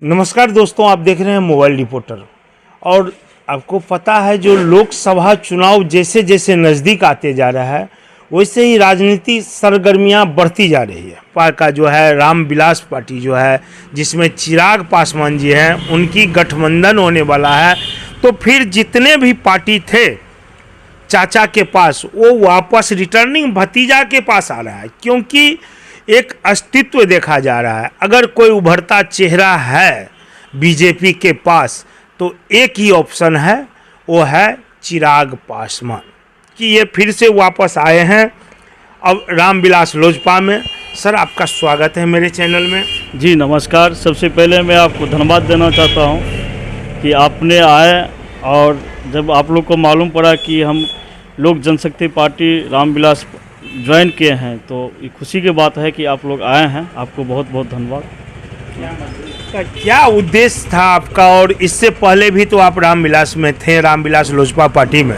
नमस्कार दोस्तों, आप देख रहे हैं मोबाइल रिपोर्टर। और आपको पता है जो लोकसभा चुनाव जैसे जैसे नज़दीक आते जा रहा है वैसे ही राजनीति सरगर्मियां बढ़ती जा रही है। का जो है रामविलास पार्टी जो है जिसमें चिराग पासवान जी हैं, उनकी गठबंधन होने वाला है। तो फिर जितने भी पार्टी थे चाचा के पास वो वापस रिटर्निंग भतीजा के पास आ रहा है, क्योंकि एक अस्तित्व देखा जा रहा है। अगर कोई उभरता चेहरा है बीजेपी के पास तो एक ही ऑप्शन है, वो है चिराग पासवान कि ये फिर से वापस आए हैं अब रामविलास लोजपा में। सर, आपका स्वागत है मेरे चैनल में। जी नमस्कार। सबसे पहले मैं आपको धन्यवाद देना चाहता हूं कि आपने आए, और जब आप लोग को मालूम पड़ा कि हम लोक जनशक्ति पार्टी रामविलास ज्वाइन किए हैं तो ये खुशी की बात है कि आप लोग आए हैं। आपको बहुत बहुत धन्यवाद। क्या उद्देश्य था आपका? और इससे पहले भी तो आप रामविलास में थे, रामविलास लोजपा पार्टी में,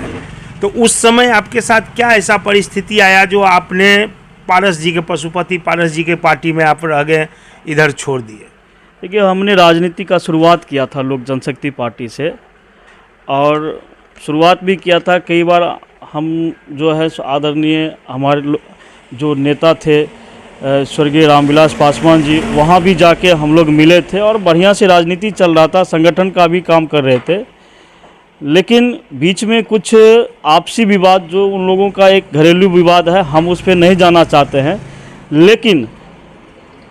तो उस समय आपके साथ क्या ऐसा परिस्थिति आया जो आपने पारस जी के पशुपति पारस जी के पार्टी में आप रह गए, इधर छोड़ दिए? देखिए, हमने राजनीति का शुरुआत किया था लोक जनशक्ति पार्टी से, और शुरुआत भी किया था कई बार। हम जो है आदरणीय हमारे जो नेता थे स्वर्गीय रामविलास पासवान जी, वहाँ भी जाके हम लोग मिले थे और बढ़िया से राजनीति चल रहा था, संगठन का भी काम कर रहे थे। लेकिन बीच में कुछ आपसी विवाद, जो उन लोगों का एक घरेलू विवाद है, हम उस पर नहीं जाना चाहते हैं। लेकिन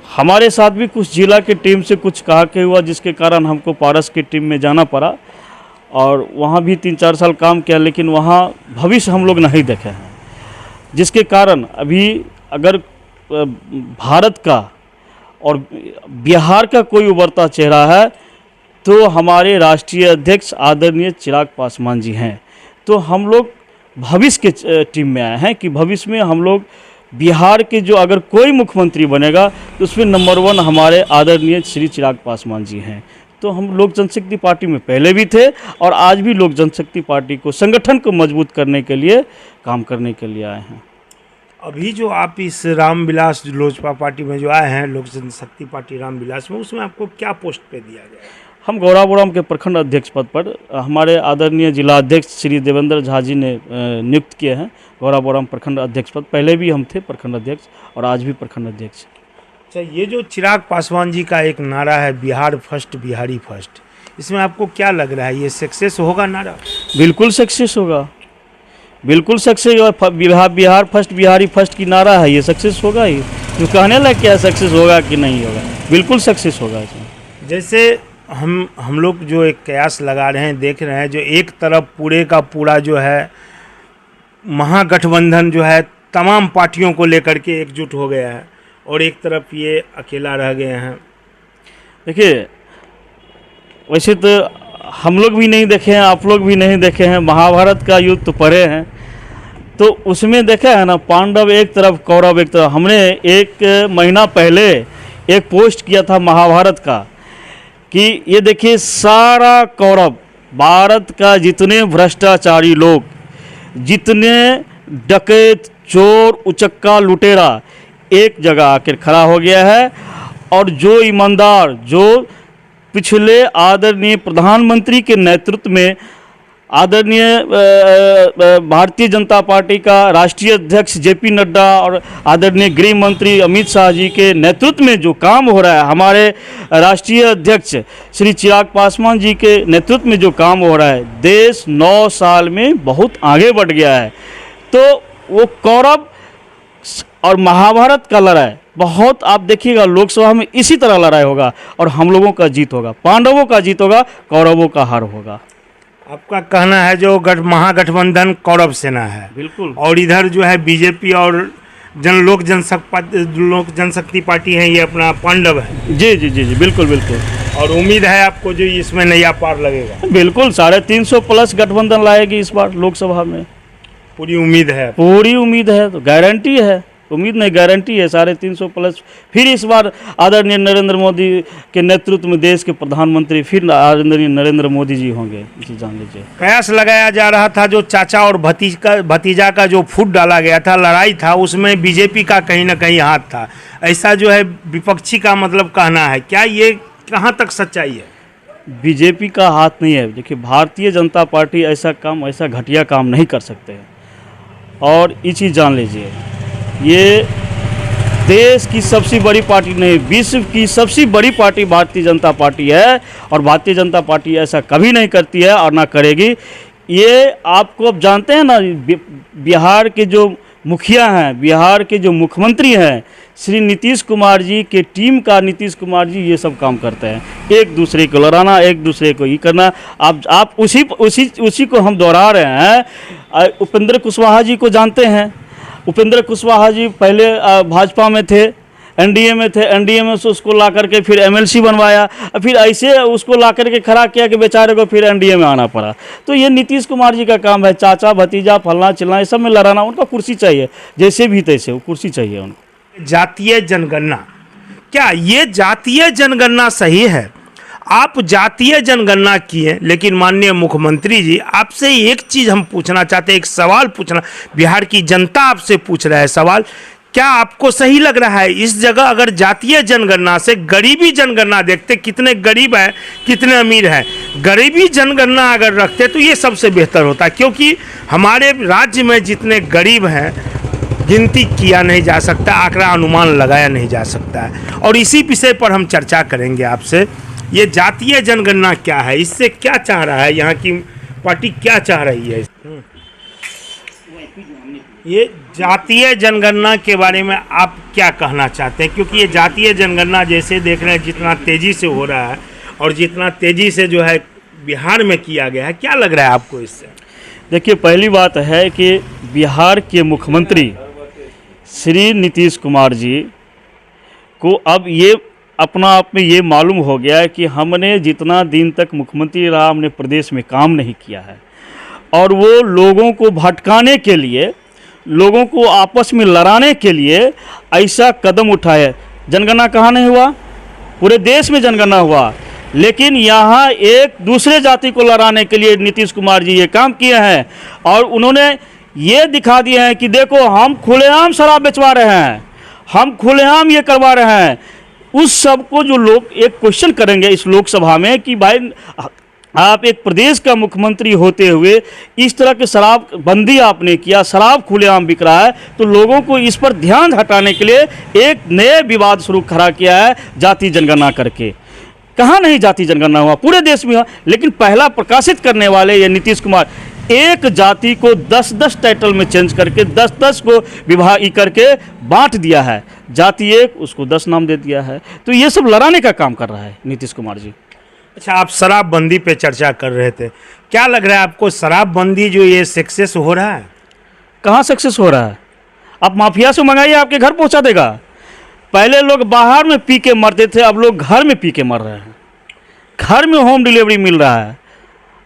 हमारे साथ भी कुछ जिला की टीम से कुछ कहा के हुआ, जिसके कारण हमको पारस की टीम में जाना पड़ा और वहाँ भी 3-4 साल काम किया। लेकिन वहाँ भविष्य हम लोग नहीं देखे हैं, जिसके कारण अभी अगर भारत का और बिहार का कोई उभरता चेहरा है तो हमारे राष्ट्रीय अध्यक्ष आदरणीय चिराग पासवान जी हैं। तो हम लोग भविष्य के टीम में आए हैं कि भविष्य में हम लोग बिहार के जो अगर कोई मुख्यमंत्री बनेगा तो उसमें नंबर 1 हमारे आदरणीय श्री चिराग पासवान जी हैं। तो हम लोक जनशक्ति पार्टी में पहले भी थे और आज भी लोक जनशक्ति पार्टी को, संगठन को मजबूत करने के लिए काम करने के लिए आए हैं। अभी जो आप इस रामविलास लोजपा पार्टी में जो आए हैं, लोक जनशक्ति पार्टी रामविलास में, उसमें आपको क्या पोस्ट पे दिया गया? हम गौराबोराम के प्रखंड अध्यक्ष पद पर हमारे आदरणीय जिला अध्यक्ष श्री देवेंद्र झा जी ने नियुक्त किए हैं। गौराबोराम प्रखंड अध्यक्ष पद, पहले भी हम थे प्रखंड अध्यक्ष और आज भी प्रखंड अध्यक्ष। अच्छा, ये जो चिराग पासवान जी का एक नारा है बिहार फर्स्ट बिहारी फर्स्ट, इसमें आपको क्या लग रहा है, ये सक्सेस होगा नारा? बिल्कुल सक्सेस होगा, बिल्कुल सक्सेस होगा। बिहार फर्स्ट बिहारी फर्स्ट की नारा है, ये सक्सेस होगा ही। जो कहने लग क्या सक्सेस होगा कि नहीं होगा, बिल्कुल सक्सेस होगा इसमें। जैसे हम लोग जो एक कयास लगा रहे हैं, देख रहे हैं, जो एक तरफ पूरे का पूरा जो है महागठबंधन जो है तमाम पार्टियों को लेकर के एकजुट हो गया है और एक तरफ ये अकेला रह गए हैं। देखिए, वैसे तो हम लोग भी नहीं देखे हैं, आप लोग भी नहीं देखे हैं, महाभारत का युद्ध तो पढ़े हैं, तो उसमें देखा है ना, पांडव एक तरफ कौरव एक तरफ। हमने 1 महीना पहले एक पोस्ट किया था महाभारत का कि ये देखिए, सारा कौरव, भारत का जितने भ्रष्टाचारी लोग, जितने डकैत, चोर, उचक्का, लुटेरा एक जगह आकर खड़ा हो गया है। और जो ईमानदार, जो पिछले आदरणीय प्रधानमंत्री के नेतृत्व में आदरणीय भारतीय जनता पार्टी का राष्ट्रीय अध्यक्ष जेपी नड्डा और आदरणीय गृह मंत्री अमित शाह जी के नेतृत्व में जो काम हो रहा है, हमारे राष्ट्रीय अध्यक्ष श्री चिराग पासवान जी के नेतृत्व में जो काम हो रहा है, देश 9 साल में बहुत आगे बढ़ गया है। तो वो कौरव और महाभारत का लड़ाई बहुत, आप देखिएगा लोकसभा में इसी तरह लड़ाई होगा और हम लोगों का जीत होगा, पांडवों का जीत होगा, कौरवों का हार होगा। आपका कहना है जो महागठबंधन कौरव सेना है, बिल्कुल, और इधर जो है बीजेपी और लोक जनशक्ति पार्टी है, ये अपना पांडव है। जी जी जी जी, बिल्कुल बिल्कुल। और उम्मीद है आपको जो इसमें नया पार लगेगा? बिल्कुल, 350 प्लस गठबंधन लाएगी इस बार लोकसभा में, पूरी उम्मीद है? पूरी उम्मीद है, तो गारंटी है, उम्मीद नहीं गारंटी है। 350 प्लस फिर इस बार आदरणीय नरेंद्र मोदी के नेतृत्व में देश के प्रधानमंत्री फिर आदरणीय नरेंद्र मोदी जी होंगे, इसे जान लीजिए। कयास लगाया जा रहा था जो चाचा और भतीजा का जो फूट डाला गया था, लड़ाई था, उसमें बीजेपी का कहीं ना कहीं हाथ था, ऐसा जो है विपक्षी का मतलब कहना है। क्या ये कहाँ तक सच्चाई है? बीजेपी का हाथ नहीं है। देखिए, भारतीय जनता पार्टी ऐसा घटिया काम नहीं कर सकते हैं। और ये चीज़ जान लीजिए, ये देश की सबसे बड़ी पार्टी नहीं, विश्व की सबसे बड़ी पार्टी भारतीय जनता पार्टी है। और भारतीय जनता पार्टी ऐसा कभी नहीं करती है और ना करेगी। ये आपको अब जानते हैं ना, बिहार के जो मुखिया हैं, बिहार के जो मुख्यमंत्री हैं, श्री नीतीश कुमार जी के टीम का नीतीश कुमार जी ये सब काम करते हैं, एक दूसरे को लड़ाना, एक दूसरे को ये करना। आप उसी को हम दोहरा रहे हैं। उपेंद्र कुशवाहा जी को जानते हैं। उपेंद्र कुशवाहा जी पहले भाजपा में थे, एनडीए में थे, एनडीए में से उसको ला करके फिर एमएलसी बनवाया, फिर ऐसे उसको ला करके खड़ा किया कि बेचारे को फिर एनडीए में आना पड़ा। तो ये नीतीश कुमार जी का काम है, चाचा भतीजा फलना चिलना ये सब में लड़ाना। उनका कुर्सी चाहिए, जैसे भी तैसे वो कुर्सी चाहिए उनको। जातीय जनगणना, क्या ये जातीय जनगणना सही है? आप जातीय जनगणना किए, लेकिन माननीय मुख्यमंत्री जी, आपसे एक चीज़ हम पूछना चाहते हैं, एक सवाल पूछना, बिहार की जनता आपसे पूछ रहा है सवाल, क्या आपको सही लग रहा है इस जगह अगर जातीय जनगणना से गरीबी जनगणना देखते, कितने गरीब हैं कितने अमीर हैं, गरीबी जनगणना अगर रखते तो ये सबसे बेहतर होता, क्योंकि हमारे राज्य में जितने गरीब हैं गिनती किया नहीं जा सकता, आंकड़ा अनुमान लगाया नहीं जा सकता है। और इसी विषय पर हम चर्चा करेंगे आपसे। ये जातीय जनगणना क्या है, इससे क्या चाह रहा है, यहाँ की पार्टी क्या चाह रही है? ये जातीय जनगणना के बारे में आप क्या कहना चाहते हैं? क्योंकि ये जातीय जनगणना जैसे देख रहे हैं जितना तेज़ी से हो रहा है और जितना तेज़ी से जो है बिहार में किया गया है, क्या लग रहा है आपको इससे? देखिए, पहली बात है कि बिहार के मुख्यमंत्री श्री नीतीश कुमार जी को अब ये अपना आप में ये मालूम हो गया है कि हमने जितना दिन तक मुख्यमंत्री रहा हमने प्रदेश में काम नहीं किया है। और वो लोगों को भटकाने के लिए, लोगों को आपस में लड़ाने के लिए ऐसा कदम उठाए। जनगणना कहाँ नहीं हुआ? पूरे देश में जनगणना हुआ, लेकिन यहाँ एक दूसरे जाति को लड़ाने के लिए नीतीश कुमार जी ये काम किए हैं। और उन्होंने ये दिखा दिए हैं कि देखो, हम खुलेआम शराब बेचवा रहे हैं, हम खुलेआम ये करवा रहे हैं। उस सब को जो लोग एक क्वेश्चन करेंगे इस लोकसभा में कि भाई आप एक प्रदेश का मुख्यमंत्री होते हुए इस तरह के शराब बंदी आपने किया, शराब खुलेआम बिक रहा है, तो लोगों को इस पर ध्यान हटाने के लिए एक नए विवाद शुरू खड़ा किया है जाति जनगणना करके। कहाँ नहीं जाति जनगणना हुआ, पूरे देश में हुआ, लेकिन पहला प्रकाशित करने वाले ये नीतीश कुमार एक जाति को 10-10 टाइटल में चेंज करके 10-10 को विभाग करके बांट दिया है। जाति एक, उसको 10 नाम दे दिया है। तो ये सब लड़ाने का काम कर रहा है नीतीश कुमार जी। अच्छा, आप शराबबंदी पे चर्चा कर रहे थे, क्या लग रहा है आपको शराबबंदी जो ये सक्सेस हो रहा है? कहाँ सक्सेस हो रहा है? आप माफिया से मंगाइए, आपके घर पहुँचा देगा। पहले लोग बाहर में पी के मरते थे, अब लोग घर में पी के मर रहे हैं। घर में होम डिलीवरी मिल रहा है।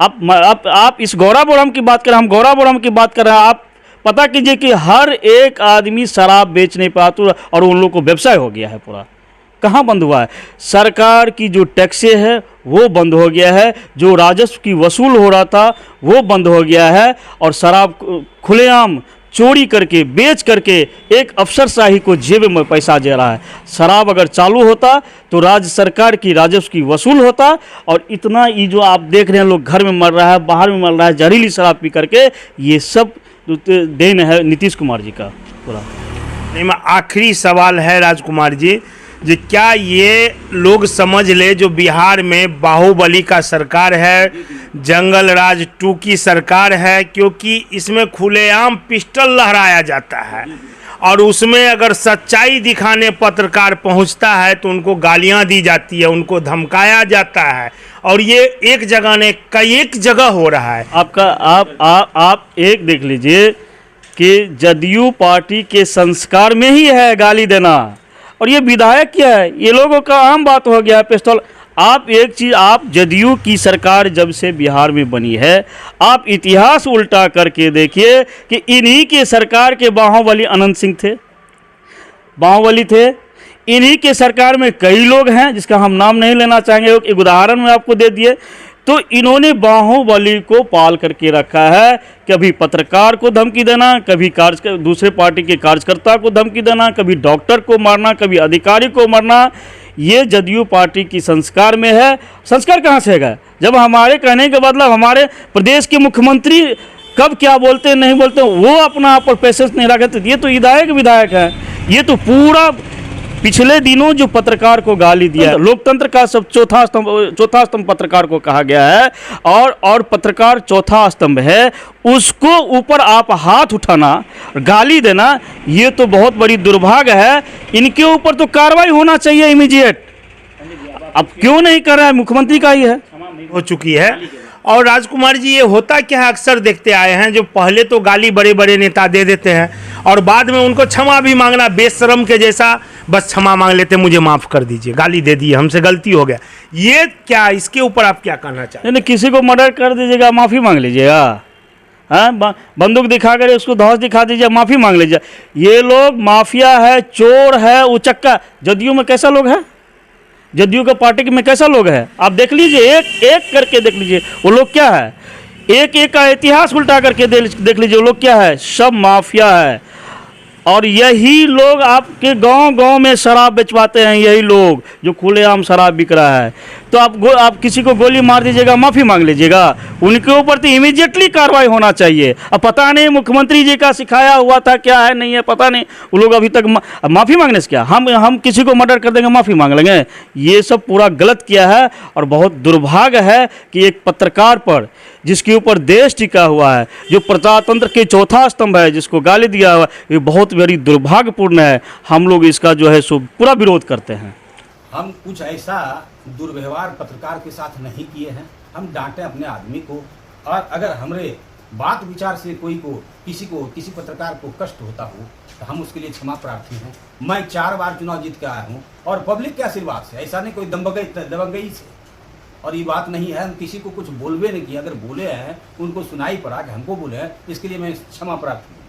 आप इस गौराबोरम की बात कर रहे हैं, हम गौराबोरम की बात कर रहे हैं। आप पता कीजिए कि हर एक आदमी शराब बेच नहीं पाता और उन लोगों को व्यवसाय हो गया है पूरा। कहाँ बंद हुआ है? सरकार की जो टैक्सें है वो बंद हो गया है, जो राजस्व की वसूल हो रहा था वो बंद हो गया है, और शराब खुलेआम चोरी करके बेच करके एक अफसरशाही को जेब में पैसा दे रहा है। शराब अगर चालू होता तो राज्य सरकार की राजस्व की वसूल होता। और इतना ये जो आप देख रहे हैं लोग घर में मर रहा है, बाहर में मर रहा है जहरीली शराब पी करके, ये सब देन है नीतीश कुमार जी का पूरा। नहीं, मैं आखिरी सवाल है राजकुमार जी, क्या ये लोग समझ ले जो बिहार में बाहुबली का सरकार है, जंगल राज 2 की सरकार है, क्योंकि इसमें खुलेआम पिस्टल लहराया जाता है और उसमें अगर सच्चाई दिखाने पत्रकार पहुंचता है तो उनको गालियां दी जाती है, उनको धमकाया जाता है, और ये एक जगह ने कई एक जगह हो रहा है। आप एक देख लीजिए कि जदयू पार्टी के संस्कार में ही है गाली देना, और ये विधायक क्या है, ये लोगों का आम बात हो गया है पिस्तौल। आप एक चीज़, आप जदयू की सरकार जब से बिहार में बनी है, आप इतिहास उल्टा करके देखिए कि इन्हीं के सरकार के बाहुबली अनंत सिंह थे, बाहुबली थे। इन्हीं के सरकार में कई लोग हैं जिसका हम नाम नहीं लेना चाहेंगे, एक उदाहरण में आपको दे दिए। तो इन्होंने बाहुबली को पाल करके रखा है, कभी पत्रकार को धमकी देना, कभी दूसरे पार्टी के कार्यकर्ता को धमकी देना, कभी डॉक्टर को मारना, कभी अधिकारी को मारना। ये जदयू पार्टी की संस्कार में है। संस्कार कहाँ से है? जब हमारे कहने के मतलब हमारे प्रदेश के मुख्यमंत्री कब क्या बोलते हैं नहीं बोलते वो अपना आप पर पेशेंस नहीं रखते। ये तो विधायक है। ये तो पूरा पिछले दिनों जो पत्रकार को गाली दिया है, लोकतंत्र का सब चौथा स्तंभ पत्रकार को कहा गया है, और पत्रकार चौथा स्तंभ है, उसको ऊपर आप हाथ उठाना, गाली देना, ये तो बहुत बड़ी दुर्भाग्य है। इनके ऊपर तो कार्रवाई होना चाहिए इमीडिएट। अब क्यों नहीं कर रहा है? मुख्यमंत्री का ही है, हो चुकी है। और राजकुमार जी, ये होता क्या है, अक्सर देखते आए हैं, जो पहले तो गाली बड़े बड़े नेता दे देते हैं और बाद में उनको क्षमा भी मांगना बेशरम के जैसा, बस क्षमा मांग लेते, मुझे माफ़ कर दीजिए, गाली दे दी, हमसे गलती हो गया। ये क्या, इसके ऊपर आप क्या कहना चाहते हैं? नहीं, किसी को मर्डर कर दीजिएगा, माफ़ी मांग लीजिएगा। हाँ, बंदूक दिखा कर उसको धौस दिखा दीजिए, माफ़ी मांग लीजिए। ये लोग माफिया है, चोर है, उचक्का। जदयू में कैसा लोग है? जदयू का पार्टी में कैसा लोग है? आप देख लीजिए, एक एक करके देख लीजिए वो लोग क्या है। एक एक का इतिहास उल्टा करके देख लीजिए वो लोग क्या है। सब माफिया है। और यही लोग आपके गांव-गांव में शराब बेचवाते हैं, यही लोग जो खुलेआम शराब बिक रहा है। तो आप किसी को गोली मार दीजिएगा, माफ़ी मांग लीजिएगा। उनके ऊपर तो इमीडिएटली कार्रवाई होना चाहिए। अब पता नहीं मुख्यमंत्री जी का सिखाया हुआ था क्या है, नहीं है पता नहीं। वो लोग अभी तक माफ़ी मांगने से क्या, हम किसी को मर्डर कर देंगे, माफ़ी मांग लेंगे? ये सब पूरा गलत किया है। और बहुत दुर्भाग्य है कि एक पत्रकार पर, जिसके ऊपर देश टिका हुआ है, जो प्रजातंत्र के चौथा स्तंभ है, जिसको गाली दिया हुआ, ये बहुत बड़ी दुर्भाग्यपूर्ण है। हम लोग इसका जो है सो पूरा विरोध करते हैं। हम कुछ ऐसा दुर्व्यवहार पत्रकार के साथ नहीं किए हैं। हम डांटे अपने आदमी को, और अगर हमारे बात विचार से किसी पत्रकार को कष्ट होता हो तो हम उसके लिए क्षमा प्रार्थी हैं। मैं 4 बार चुनाव जीत के आया हूँ और पब्लिक के आशीर्वाद से, ऐसा नहीं कोई दबंगई से। और ये बात नहीं है हम किसी को कुछ बोलवे नहीं किया। अगर बोले हैं उनको सुनाई पड़ा कि हमको बोले हैं, इसके लिए मैं क्षमा प्रार्थी हूँ।